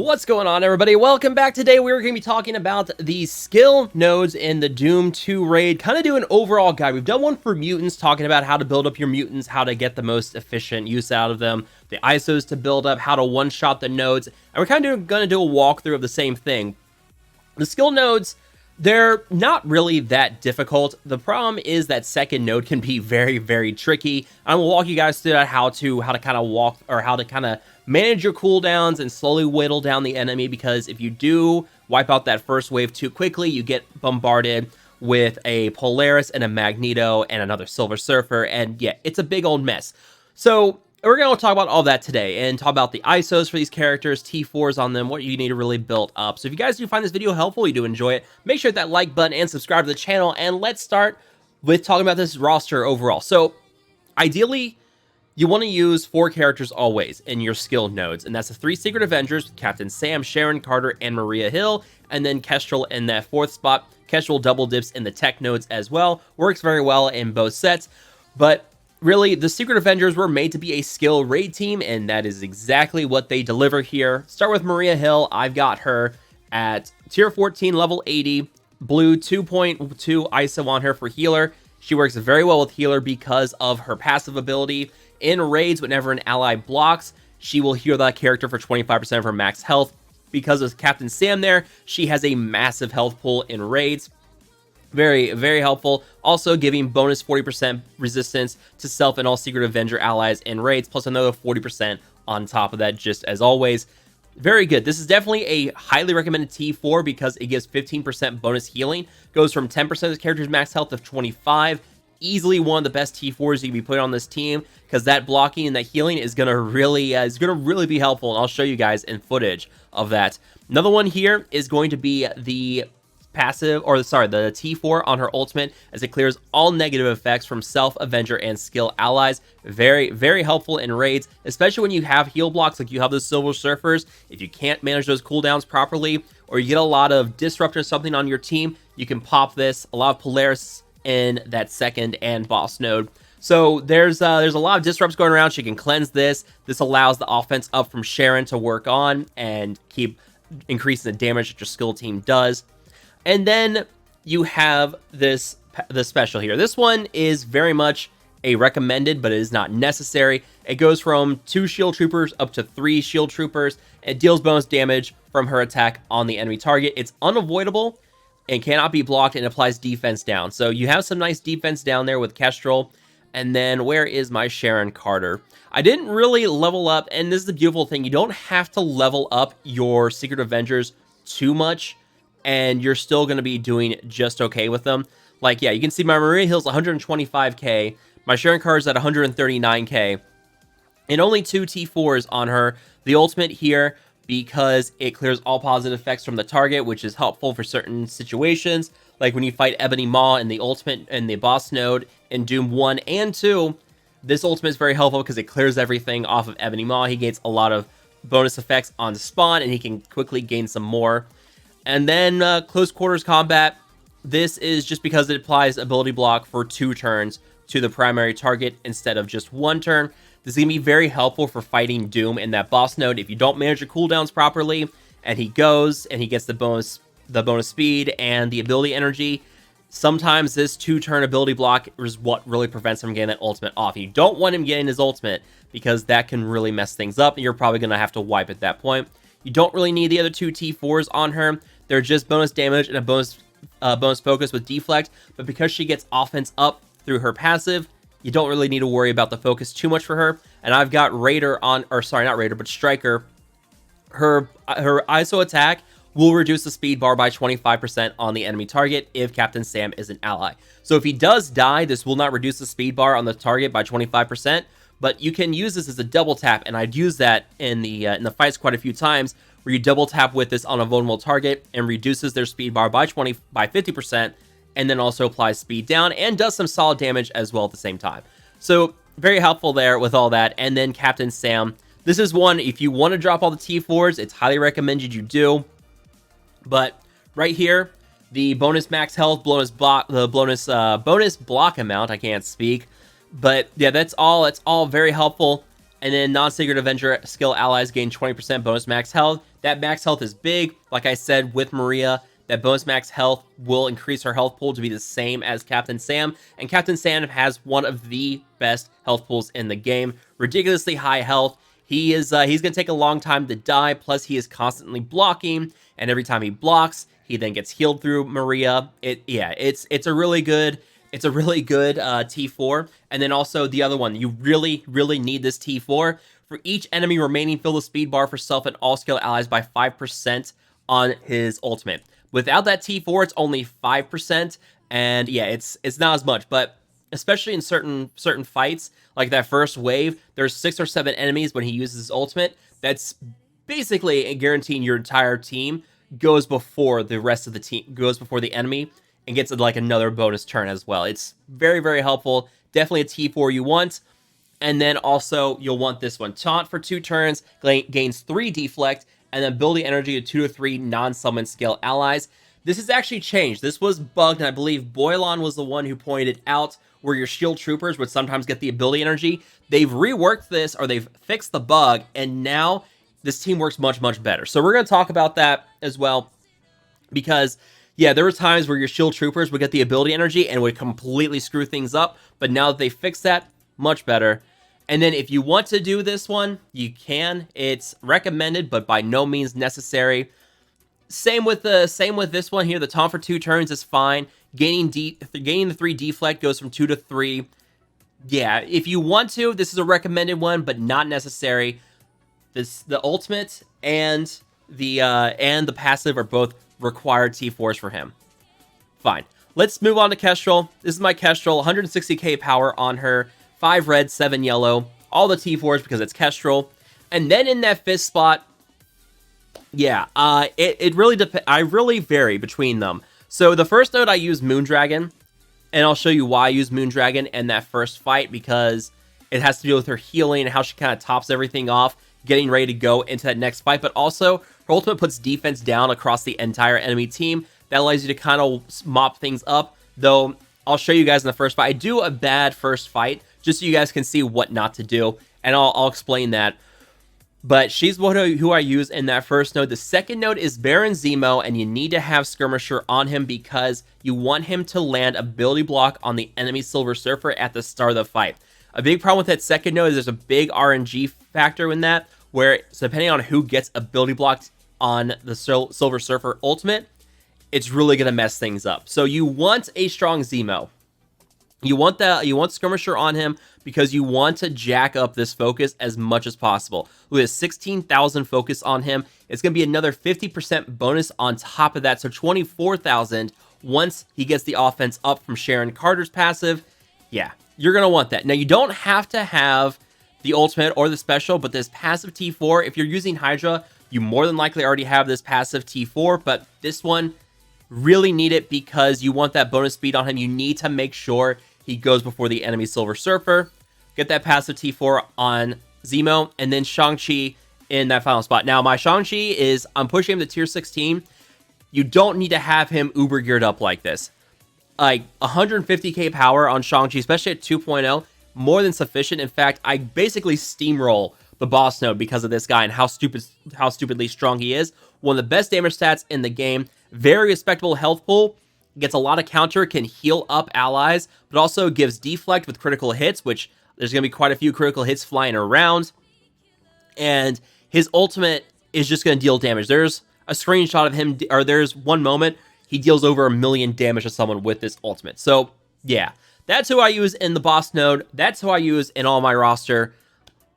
What's going on, everybody? Welcome back. Today we're going to be talking about the skill nodes in the Doom 2 raid. Kind of do an overall guide. We've done one for mutants, talking about how to build up your mutants, how to get the most efficient use out of them, the ISOs to build up, how to one-shot the nodes, and we're kind of going to do a walkthrough of the same thing. The skill nodes, they're not really that difficult. The problem is that second node can be very, very tricky. I'm gonna walk you guys through that, how to kind of walk, or how to kind of manage your cooldowns and slowly whittle down the enemy, because if you do wipe out that first wave too quickly, you get bombarded with a Polaris and a Magneto and another Silver Surfer, and yeah, it's a big old mess. So we're going to talk about all that today and talk about the ISOs for these characters, T4s on them, what you need to really build up. So if you guys do find this video helpful, you do enjoy it, make sure to hit that like button and subscribe to the channel, and let's start with talking about this roster overall. So ideally, you want to use 4 characters always in your skill nodes, and that's the 3 Secret Avengers, Captain Sam, Sharon Carter, and Maria Hill, and then Kestrel in that 4th spot. Kestrel double dips in the tech nodes as well, works very well in both sets, but really, the Secret Avengers were made to be a skill raid team, and that is exactly what they deliver here. Start with Maria Hill. I've got her at tier 14, level 80, blue 2.2 ISO on her for healer. She works very well with healer because of her passive ability. In raids, whenever an ally blocks, she will heal that character for 25% of her max health. Because of Captain Sam there, she has a massive health pool in raids. Very, very helpful. Also giving bonus 40% resistance to self and all Secret Avenger allies in raids, plus another 40% on top of that, just as always. Very good. This is definitely a highly recommended T4 because it gives 15% bonus healing. Goes from 10% of the character's max health to 25. Easily one of the best T4s you can be put on this team, because that blocking and that healing is gonna really be helpful, and I'll show you guys in footage of that. Another one here is going to be the passive, or sorry, the T4 on her ultimate, as it clears all negative effects from self, Avenger, and skill allies. Very, very helpful in raids, especially when you have heal blocks like you have the Silver Surfers. If you can't manage those cooldowns properly, or you get a lot of disrupt or something on your team, you can pop this. A lot of Polaris in that second and boss node. So there's a lot of disrupts going around. She can cleanse this. This allows the offense up from Sharon to work on and keep increasing the damage that your skill team does. And then you have the special here. This one is very much a recommended, but it is not necessary. It goes from 2 shield troopers up to 3 shield troopers. It deals bonus damage from her attack on the enemy target. It's unavoidable and cannot be blocked, and applies defense down. So you have some nice defense down there with Kestrel. And then where is my Sharon Carter? I didn't really level up, and this is the beautiful thing. You don't have to level up your Secret Avengers too much, and you're still going to be doing just okay with them. Like, yeah, you can see my Maria Hill's 125k, my Sharon Carter's at 139k, and only 2 T4s on her. The ultimate here, because it clears all positive effects from the target, which is helpful for certain situations, like when you fight Ebony Maw in the ultimate and the boss node in Doom 1 and 2. This ultimate is very helpful because it clears everything off of Ebony Maw. He gains a lot of bonus effects on spawn, and he can quickly gain some more. And then close quarters combat, this is just because it applies ability block for 2 turns to the primary target instead of just 1 turn. This is going to be very helpful for fighting Doom in that boss node. If you don't manage your cooldowns properly, and he goes and he gets the bonus speed and the ability energy, sometimes this 2-turn ability block is what really prevents him getting that ultimate off. You don't want him getting his ultimate, because that can really mess things up, and you're probably going to have to wipe at that point. You don't really need the other 2 T4s on her. They're just bonus damage and a bonus focus with deflect, but because she gets offense up through her passive, you don't really need to worry about the focus too much for her. And I've got Raider on, or sorry, not Raider, but Striker. Her ISO attack will reduce the speed bar by 25% on the enemy target if Captain Sam is an ally. So if he does die, this will not reduce the speed bar on the target by 25%, but you can use this as a double tap, and I'd use that in the fights quite a few times, where you double tap with this on a vulnerable target and reduces their speed bar by 50%, and then also applies speed down and does some solid damage as well at the same time. So very helpful there with all that. And then Captain Sam, this is one, if you want to drop all the T4s, it's highly recommended you do. But right here, the bonus max health, bonus block amount, I can't speak. But yeah, that's all. It's all very helpful. And then non-Sacred Avenger skill allies gain 20% bonus max health. That max health is big. Like I said, with Maria, that bonus max health will increase her health pool to be the same as Captain Sam. And Captain Sam has one of the best health pools in the game. Ridiculously high health. He's going to take a long time to die. Plus, he is constantly blocking. And every time he blocks, he then gets healed through Maria. It's a really good... It's a really good T4. And then also the other one, you really, really need this T4. For each enemy remaining, fill the speed bar for self and all skill allies by 5% on his ultimate. Without that T4, it's only 5%. And yeah, it's not as much. But especially in certain fights, like that first wave, there's 6 or 7 enemies when he uses his ultimate. That's basically guaranteeing your entire team goes before the rest of the team, goes before the enemy, and gets like another bonus turn as well. It's very, very helpful. Definitely a T4 you want. And then also you'll want this one. Taunt for 2 turns, gains 3 deflect, and then ability energy to 2 to 3 non-summon skill allies. This has actually changed. This was bugged, and I believe Boylon was the one who pointed out where your shield troopers would sometimes get the ability energy. They've reworked this, or they've fixed the bug, and now this team works much, much better. So we're going to talk about that as well, because yeah, there were times where your shield troopers would get the ability energy and would completely screw things up, but now that they fixed that, much better. And then if you want to do this one, you can. It's recommended, but by no means necessary. Same with this one here. The taunt for 2 turns is fine. Gaining the 3 deflect goes from 2 to 3. Yeah, if you want to, this is a recommended one, but not necessary. The ultimate and the passive are both required T4s for him. Fine. Let's move on to Kestrel. This is my Kestrel, 160k power on her, 5 red, 7 yellow, all the T4s because it's Kestrel. And then in that 5th spot, yeah, it really depends. I really vary between them. So the first node I use Moondragon, and I'll show you why I use Moondragon in that first fight, because it has to do with her healing and how she kind of tops everything off, getting ready to go into that next fight. But also, her ultimate puts defense down across the entire enemy team. That allows you to kind of mop things up, though I'll show you guys in the first fight. I do a bad first fight, just so you guys can see what not to do, and I'll explain that. But she's who I use in that first node. The second node is Baron Zemo, and you need to have Skirmisher on him because you want him to land ability block on the enemy Silver Surfer at the start of the fight. A big problem with that second node is there's a big RNG factor in that, where depending on who gets ability blocked on the Silver Surfer ultimate, it's really going to mess things up. So you want a strong Zemo. You want Skirmisher on him because you want to jack up this focus as much as possible. With 16,000 focus on him, it's going to be another 50% bonus on top of that, so 24,000 once he gets the offense up from Sharon Carter's passive. Yeah, you're going to want that. Now, you don't have to have the ultimate or the special, but this passive T4, if you're using Hydra, you more than likely already have this passive T4, but this one, really need it because you want that bonus speed on him. You need to make sure he goes before the enemy Silver Surfer. Get that passive T4 on Zemo, and then Shang-Chi in that final spot. Now, my Shang-Chi is, I'm pushing him to tier 16. You don't need to have him uber geared up like this. Like, 150k power on Shang-Chi, especially at 2.0, more than sufficient. In fact, I basically steamroll the boss node because of this guy and how stupidly strong he is. One of the best damage stats in the game. Very respectable health pool. Gets a lot of counter, can heal up allies, but also gives deflect with critical hits, which there's going to be quite a few critical hits flying around. And his ultimate is just going to deal damage. There's a screenshot of him, or there's one moment he deals over 1 million damage to someone with this ultimate. So, yeah, that's who I use in the boss node. That's who I use in all my roster.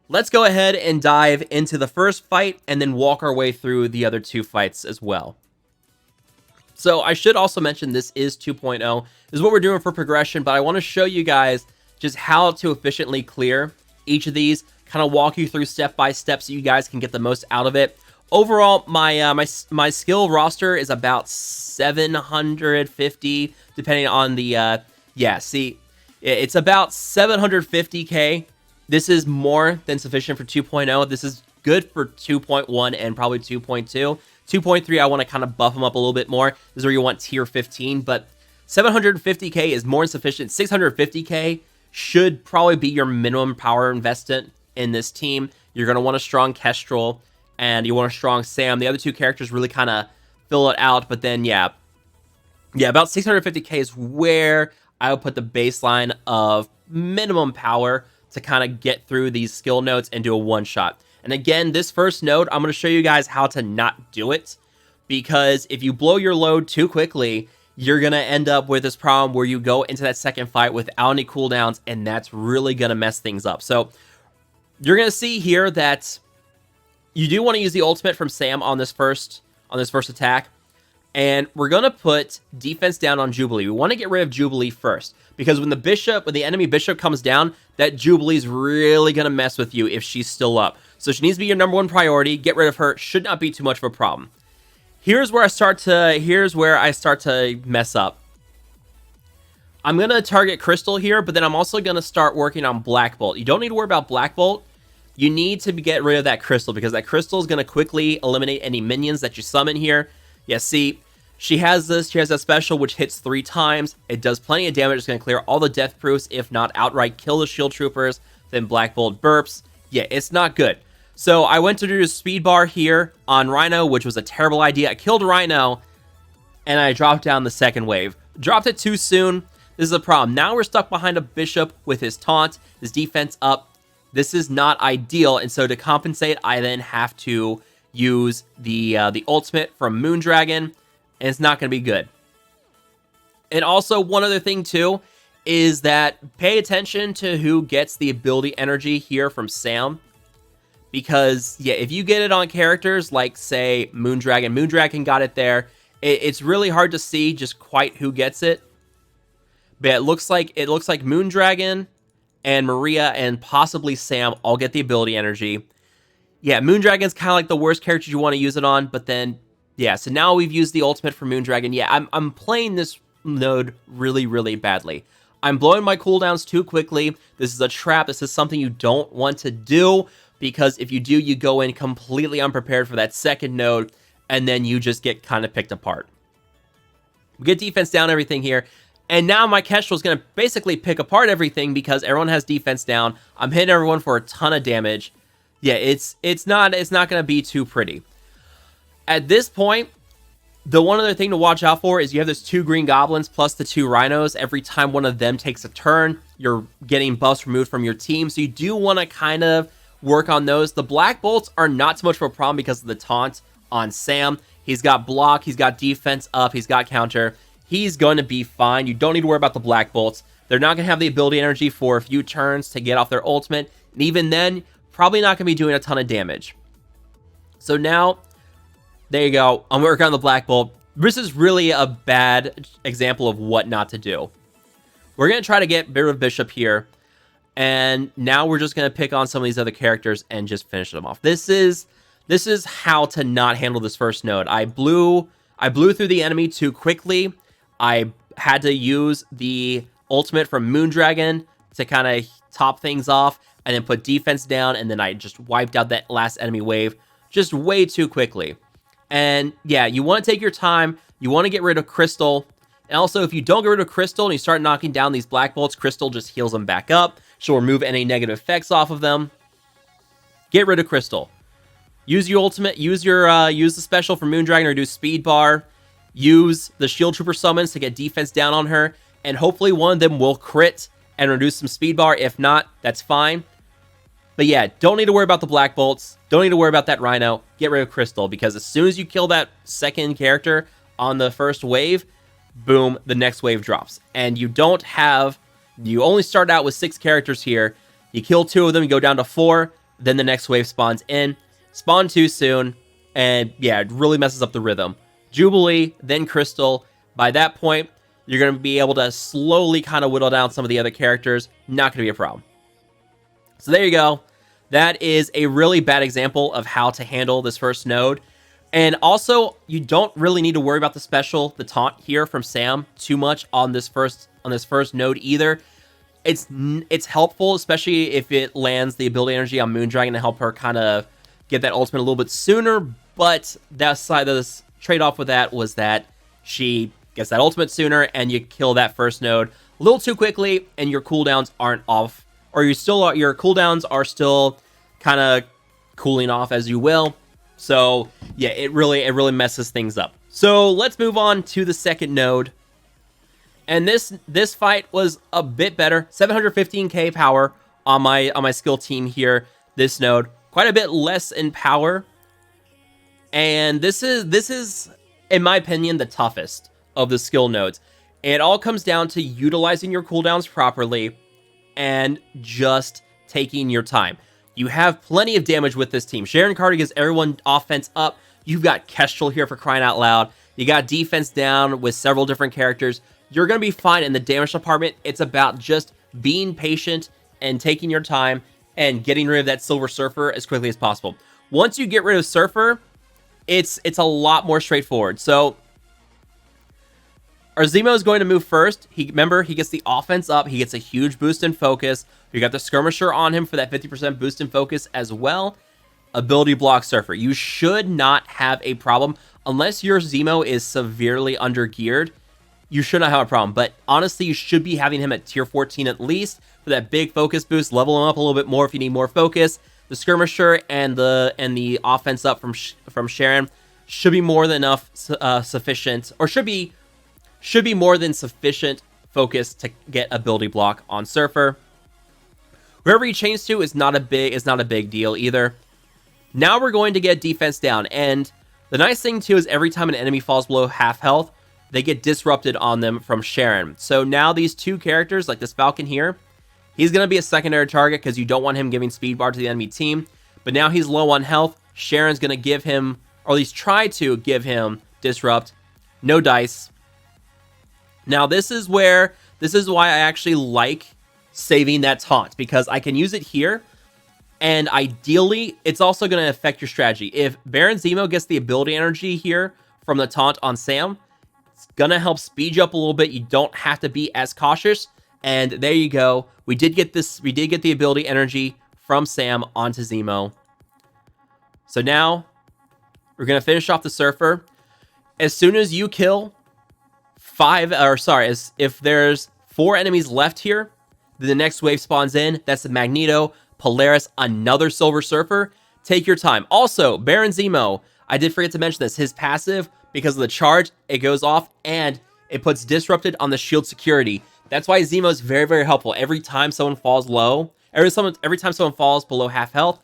Let's go ahead and dive into the first fight and then walk our way through the other 2 fights as well. So I should also mention this is 2.0. This is what we're doing for progression, but I want to show you guys just how to efficiently clear each of these, kind of walk you through step by step so you guys can get the most out of it. Overall, my skill roster is about 750, depending on the, it's about 750k. This is more than sufficient for 2.0. This is good for 2.1 and probably 2.2. 2.3, I want to kind of buff them up a little bit more. This is where you want tier 15, but 750k is more than sufficient. 650k should probably be your minimum power investment in this team. You're going to want a strong Kestrel, and you want a strong Sam. The other two characters really kind of fill it out, but then, yeah, about 650k is where I would put the baseline of minimum power to kind of get through these skill nodes and do a one-shot. And again, this first node, I'm going to show you guys how to not do it, because if you blow your load too quickly, you're going to end up with this problem where you go into that second fight without any cooldowns, and that's really going to mess things up. So you're going to see here that you do want to use the ultimate from Sam on this first attack, and we're going to put defense down on Jubilee. We want to get rid of Jubilee first, because when the enemy bishop comes down, that Jubilee's really going to mess with you if she's still up. So she needs to be your number one priority. Get rid of her. Should not be too much of a problem. Here's where I start to mess up. I'm going to target Crystal here, but then I'm also going to start working on Black Bolt. You don't need to worry about Black Bolt. You need to get rid of that Crystal, because that Crystal is going to quickly eliminate any minions that you summon here. Yeah, see, she has that special which hits 3 times. It does plenty of damage. It's going to clear all the death proofs, if not outright kill the shield troopers. Then Black Bolt burps. Yeah, it's not good. So I went to do a speed bar here on Rhino, which was a terrible idea. I killed Rhino, and I dropped down the second wave. Dropped it too soon. This is a problem. Now we're stuck behind a bishop with his taunt, his defense up. This is not ideal, and so to compensate, I then have to use the ultimate from Moondragon, and it's not going to be good. And also, one other thing too is that pay attention to who gets the ability energy here from Sam, because yeah, if you get it on characters like, say, Moondragon got it there. It's really hard to see just quite who gets it, but it looks like Moondragon and Maria and possibly Sam all get the ability energy. Yeah, Moondragon's kind of like the worst character you want to use it on, but then, yeah, so now we've used the ultimate for Moondragon. Yeah, I'm playing this node really, really badly. I'm blowing my cooldowns too quickly. This is a trap. This is something you don't want to do, because if you do, you go in completely unprepared for that second node, and then you just get kind of picked apart. We get defense down, everything here. And now my Kestrel is going to basically pick apart everything because everyone has defense down. I'm hitting everyone for a ton of damage. Yeah, it's not going to be too pretty. At this point, the one other thing to watch out for is you have those 2 green goblins plus the 2 rhinos. Every time one of them takes a turn, you're getting buffs removed from your team. So you do want to kind of work on those. The Black Bolts are not so much of a problem because of the taunt on Sam. He's got block, he's got defense up, he's got counter. He's going to be fine. You don't need to worry about the Black Bolts. They're not going to have the ability energy for a few turns to get off their ultimate. And even then, probably not going to be doing a ton of damage. So now, there you go. I'm working on the Black Bolt. This is really a bad example of what not to do. We're going to try to get rid of Bishop here. And now we're just going to pick on some of these other characters and just finish them off. This is how to not handle this first node. I blew through the enemy too quickly. I had to use the ultimate from Moondragon to kind of top things off, and then put defense down, and then I just wiped out that last enemy wave just way too quickly. And yeah, you want to take your time. You want to get rid of Crystal. And also, if you don't get rid of Crystal and you start knocking down these Black Bolts, Crystal just heals them back up. She'll remove any negative effects off of them. Get rid of Crystal. Use your ultimate. Use the special from Moondragon to reduce speed bar. Use the shield trooper summons to get defense down on her. And hopefully one of them will crit and reduce some speed bar. If not, that's fine. But yeah, don't need to worry about the Black Bolts. Don't need to worry about that Rhino. Get rid of Crystal, because as soon as you kill that second character on the first wave, boom, the next wave drops. And you only start out with 6 characters here. You kill 2 of them, you go down to 4, then the next wave spawns in. Spawn too soon, and yeah, it really messes up the rhythm. Jubilee, then Crystal. By that point, you're going to be able to slowly kind of whittle down some of the other characters. Not going to be a problem. So there you go. That is a really bad example of how to handle this first node. And also, you don't really need to worry about the special, the taunt here from Sam, too much on this first node either. It's helpful, especially if it lands the ability energy on Moondragon to help her kind of get that ultimate a little bit sooner. But that side of this trade-off with that was that she gets that ultimate sooner, and you kill that first node a little too quickly, and your cooldowns aren't off or your cooldowns are still kind of cooling off as you will. So yeah, it really messes things up. So let's move on to the second node. And this fight was a bit better. 715k power on my skill team here. This node, quite a bit less in power. And this is in my opinion the toughest of the skill nodes. It all comes down to utilizing your cooldowns properly and just taking your time. You have plenty of damage with this team. Sharon Carter gets everyone offense up. You've got Kestrel here for crying out loud. You got defense down with several different characters. You're going to be fine in the damage department. It's about just being patient and taking your time and getting rid of that Silver Surfer as quickly as possible. Once you get rid of Surfer, it's a lot more straightforward. So our Zemo is going to move first. Remember, he gets the offense up. He gets a huge boost in focus. You got the Skirmisher on him for that 50% boost in focus as well. Ability block Surfer. You should not have a problem. Unless your Zemo is severely under-geared, you should not have a problem. But honestly, you should be having him at tier 14 at least for that big focus boost. Level him up a little bit more if you need more focus. The Skirmisher and the offense up from Sharon should be more than enough sufficient, or should be more than sufficient focus to get ability block on Surfer. Wherever he chains to is not a big deal either. Now we're going to get defense down, and the nice thing too is every time an enemy falls below half health, they get disrupted on them from Sharon. So now these two characters, like this Falcon here, he's going to be a secondary target because you don't want him giving speed bar to the enemy team. But now he's low on health. Sharon's going to give him, or at least try to give him, disrupt. No dice. Now this is why I actually like saving that taunt, because I can use it here, and ideally it's also going to affect your strategy. If Baron Zemo gets the ability energy here from the taunt on Sam, it's going to help speed you up a little bit. You don't have to be as cautious, and there you go. We did get the ability energy from Sam onto Zemo. So now we're going to finish off the Surfer. As soon as you kill if there's 4 enemies left here, then the next wave spawns in. That's the Magneto, Polaris, another Silver Surfer. Take your time. Also, Baron Zemo, I did forget to mention this. His passive, because of the charge, it goes off and it puts disrupted on the shield security. That's why Zemo is very, very helpful. Every time someone falls low, every time someone falls below half health,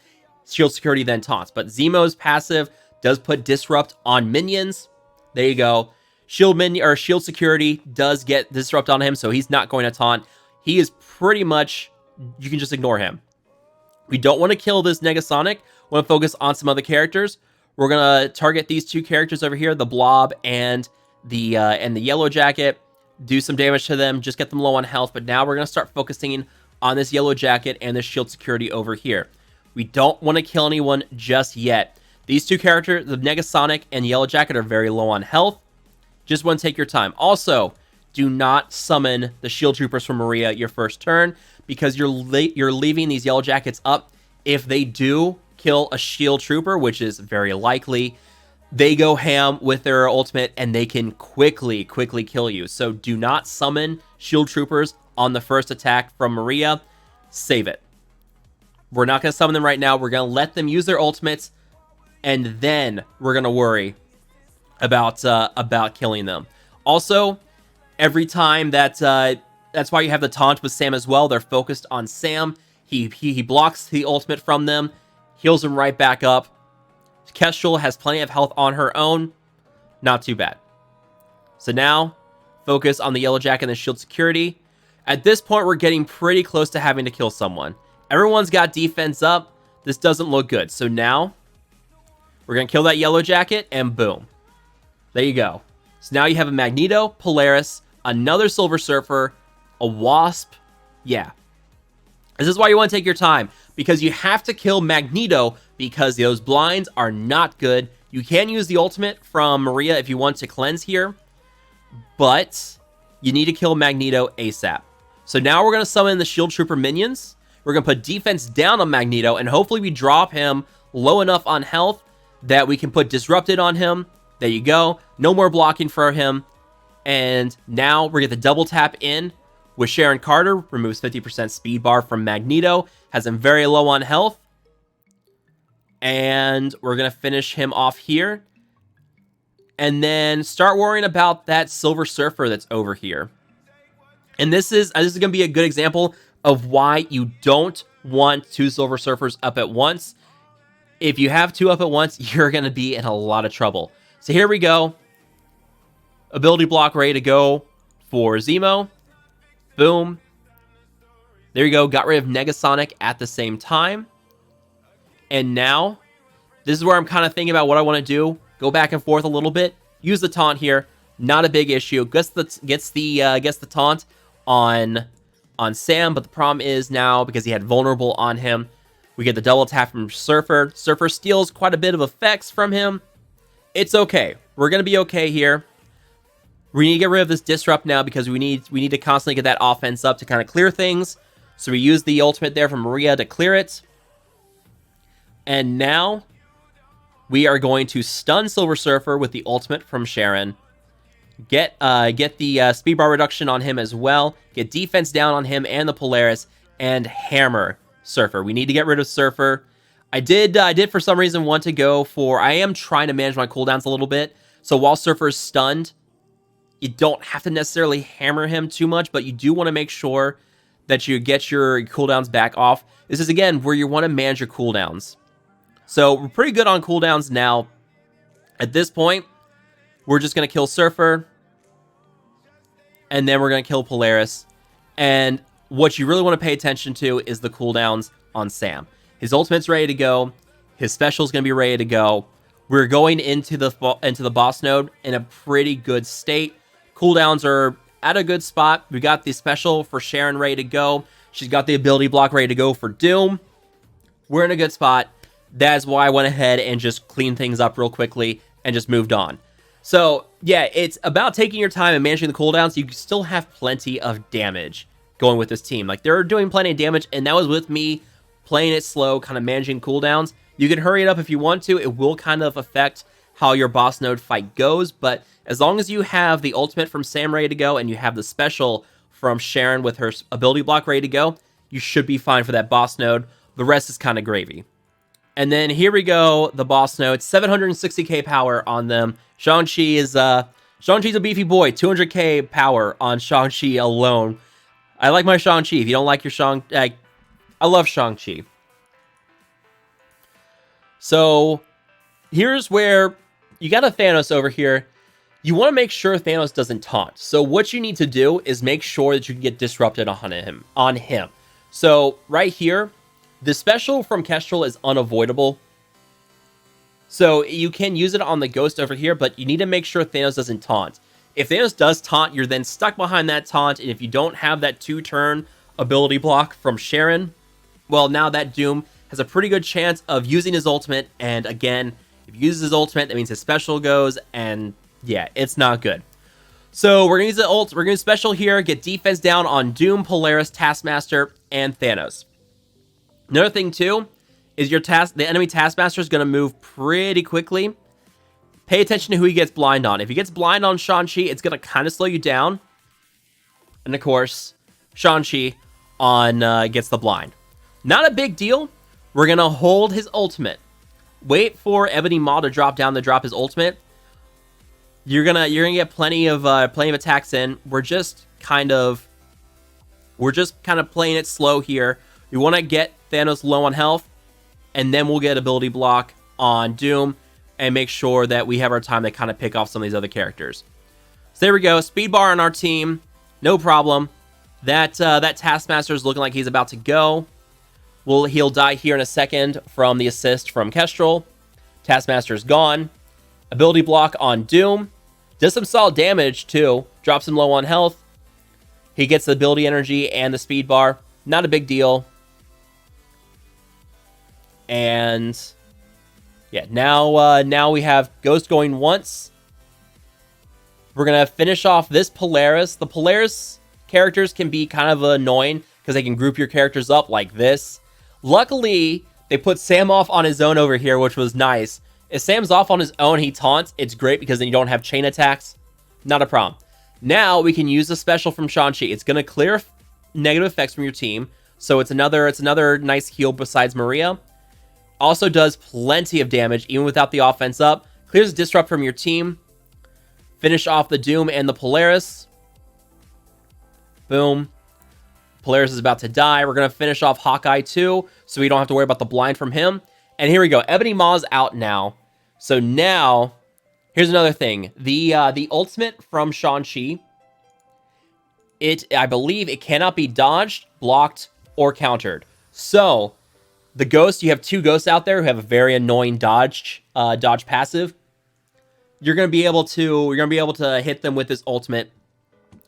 shield security then taunts. But Zemo's passive does put disrupt on minions. There you go. Shield security does get disrupt on him, so he's not going to taunt. He is pretty much, you can just ignore him. We don't want to kill this Negasonic. We want to focus on some other characters. We're gonna target these two characters over here, the Blob and the Yellow Jacket. Do some damage to them, just get them low on health. But now we're gonna start focusing on this Yellow Jacket and the shield security over here. We don't want to kill anyone just yet. These two characters, the Negasonic and Yellow Jacket, are very low on health. Just want to take your time. Also, do not summon the shield troopers from Maria your first turn, because you're leaving these Yellow Jackets up. If they do kill a shield trooper, which is very likely, they go ham with their ultimate and they can quickly kill you. So do not summon shield troopers on the first attack from Maria. Save it. We're not going to summon them right now. We're going to let them use their ultimates, and then we're going to worry about killing them. Also, every time that's why you have the taunt with Sam as well. They're focused on Sam. He blocks the ultimate from them, heals them right back up. Kestrel has plenty of health on her own. Not too bad. So now, focus on the Yellow Jacket and the shield security. At this point, we're getting pretty close to having to kill someone. Everyone's got defense up. This doesn't look good. So now, we're going to kill that Yellow Jacket, and boom. There you go. So now you have a Magneto, Polaris, another Silver Surfer, a Wasp. Yeah. This is why you want to take your time, because you have to kill Magneto, because those blinds are not good. You can use the ultimate from Maria if you want to cleanse here, but you need to kill Magneto ASAP. So now we're going to summon the Shield Trooper minions. We're going to put defense down on Magneto, and hopefully we drop him low enough on health that we can put Disrupted on him. There you go. No more blocking for him. And now we're going to double tap in with Sharon Carter, removes 50% speed bar from Magneto, has him very low on health. And we're going to finish him off here. And then start worrying about that Silver Surfer that's over here. And this is going to be a good example of why you don't want 2 Silver Surfers up at once. If you have 2 up at once, you're going to be in a lot of trouble. So here we go. Ability block ready to go for Zemo. Boom. There you go. Got rid of Negasonic at the same time. And now, this is where I'm kind of thinking about what I want to do. Go back and forth a little bit. Use the taunt here. Not a big issue. Gets the taunt on Sam, but the problem is now, because he had vulnerable on him, we get the double attack from Surfer. Surfer steals quite a bit of effects from him. It's okay. We're going to be okay here. We need to get rid of this disrupt now because we need to constantly get that offense up to kind of clear things. So we use the ultimate there from Maria to clear it. And now we are going to stun Silver Surfer with the ultimate from Sharon. Get the speed bar reduction on him as well. Get defense down on him and the Polaris, and hammer Surfer. We need to get rid of Surfer. I did for some reason want to go for... I am trying to manage my cooldowns a little bit. So while Surfer is stunned, you don't have to necessarily hammer him too much, but you do want to make sure that you get your cooldowns back off. This is, again, where you want to manage your cooldowns. So we're pretty good on cooldowns now. At this point, we're just going to kill Surfer. And then we're going to kill Polaris. And what you really want to pay attention to is the cooldowns on Sam. His ultimate's ready to go. His special's going to be ready to go. We're going into the boss node in a pretty good state. Cooldowns are at a good spot. We got the special for Sharon ready to go. She's got the ability block ready to go for Doom. We're in a good spot. That's why I went ahead and just cleaned things up real quickly and just moved on. So, yeah, it's about taking your time and managing the cooldowns. You still have plenty of damage going with this team. Like, they're doing plenty of damage, and that was with me playing it slow, kind of managing cooldowns. You can hurry it up if you want to. It will kind of affect how your boss node fight goes, but as long as you have the ultimate from Sam ready to go and you have the special from Sharon with her ability block ready to go, you should be fine for that boss node. The rest is kind of gravy. And then here we go, the boss node, 760k power on them. Shang-Chi's a beefy boy, 200k power on Shang-Chi alone. I like my Shang-Chi. If you don't like your I love Shang-Chi. So here's where you got a Thanos over here. You want to make sure Thanos doesn't taunt. So what you need to do is make sure that you can get disrupted on him. So right here, the special from Kestrel is unavoidable. So you can use it on the Ghost over here, but you need to make sure Thanos doesn't taunt. If Thanos does taunt, you're then stuck behind that taunt, and if you don't have that 2-turn ability block from Sharon, well, now that Doom has a pretty good chance of using his ultimate, and again, if he uses his ultimate, that means his special goes, and yeah, it's not good. So we're going to use the ult, we're going to use special here, get defense down on Doom, Polaris, Taskmaster, and Thanos. Another thing, too, is the enemy Taskmaster is going to move pretty quickly. Pay attention to who he gets blind on. If he gets blind on Shang-Chi, it's going to kind of slow you down. And of course, Shang-Chi gets the blind. Not a big deal. We're going to hold his ultimate. Wait for Ebony Maw to drop down to drop his ultimate. You're gonna get plenty of attacks in. We're just kind of playing it slow here. We want to get Thanos low on health, and then we'll get ability block on Doom and make sure that we have our time to kind of pick off some of these other characters. So there we go. Speed bar on our team. No problem. That Taskmaster is looking like he's about to go. He'll die here in a second from the assist from Kestrel. Taskmaster's gone. Ability block on Doom. Does some solid damage, too. Drops him low on health. He gets the ability energy and the speed bar. Not a big deal. And yeah, now we have Ghost going once. We're going to finish off this Polaris. The Polaris characters can be kind of annoying because they can group your characters up like this. Luckily, they put Sam off on his own over here, which was nice. If Sam's off on his own, he taunts. It's great because then you don't have chain attacks. Not a problem. Now we can use the special from Shang-Chi. It's going to clear negative effects from your team. So it's another nice heal besides Maria. Also does plenty of damage even without the offense up. Clears Disrupt from your team. Finish off the Doom and the Polaris. Boom. Polaris is about to die. We're going to finish off Hawkeye too, so we don't have to worry about the blind from him. And here we go. Ebony Maw's out now. So now, here's another thing. The ultimate from Shang-Chi, I believe it cannot be dodged, blocked, or countered. So, the Ghost, you have 2 Ghosts out there who have a very annoying dodge passive. You're going to be able to hit them with this ultimate.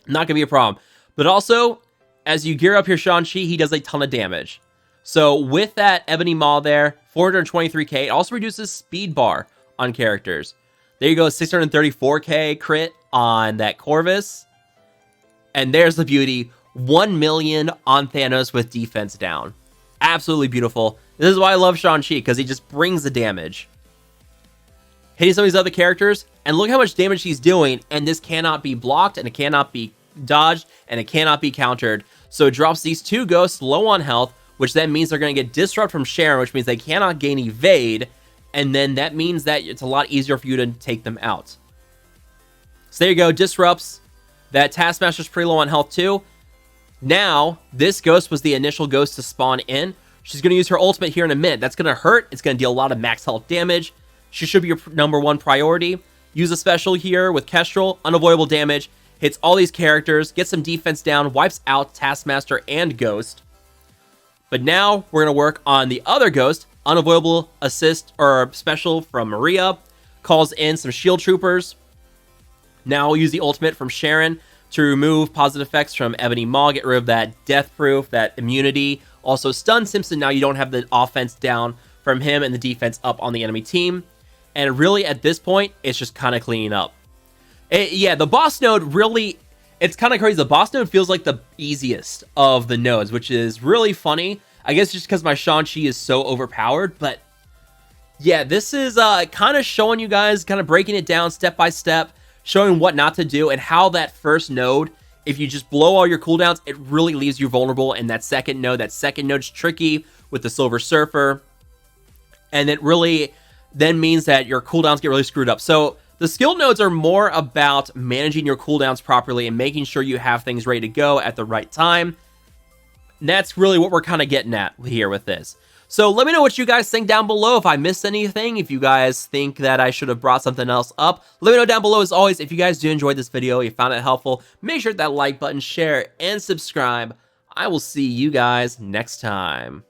Not going to be a problem. But also, as you gear up your Shang-Chi, he does a ton of damage. So with that Ebony Maw there, 423k, it also reduces speed bar on characters. There you go, 634k crit on that Corvus. And there's the beauty, 1 million on Thanos with defense down. Absolutely beautiful. This is why I love Shang-Chi, because he just brings the damage. Hitting some of these other characters, and look how much damage he's doing, and this cannot be blocked, and it cannot be dodged, and it cannot be countered. So it drops these 2 Ghosts low on health, which then means they're going to get Disrupt from Sharon, which means they cannot gain Evade, and then that means that it's a lot easier for you to take them out. So there you go, Disrupts. That Taskmaster's pretty low on health too. Now, this Ghost was the initial Ghost to spawn in. She's going to use her ultimate here in a minute. That's going to hurt. It's going to deal a lot of max health damage. She should be your #1 priority. Use a special here with Kestrel, unavoidable damage. Hits all these characters, gets some defense down, wipes out Taskmaster and Ghost. But now we're going to work on the other Ghost. Unavoidable assist or special from Maria. Calls in some shield troopers. Now we'll use the ultimate from Sharon to remove positive effects from Ebony Maw. Get rid of that death proof, that immunity. Also stun Simpson. Now you don't have the offense down from him and the defense up on the enemy team. And really at this point, it's just kind of cleaning up. Yeah, the boss node really, it's kind of crazy. The boss node feels like the easiest of the nodes, which is really funny. I guess just because my Shang-Chi is so overpowered, but yeah, this is kind of showing you guys, kind of breaking it down step by step, showing what not to do and how that first node, if you just blow all your cooldowns, it really leaves you vulnerable. And that second node's tricky with the Silver Surfer. And it really then means that your cooldowns get really screwed up. So the skill nodes are more about managing your cooldowns properly and making sure you have things ready to go at the right time. And that's really what we're kind of getting at here with this. So let me know what you guys think down below. If I missed anything, if you guys think that I should have brought something else up, let me know down below. As always, if you guys do enjoy this video, you found it helpful, make sure to hit that like button, share, and subscribe. I will see you guys next time.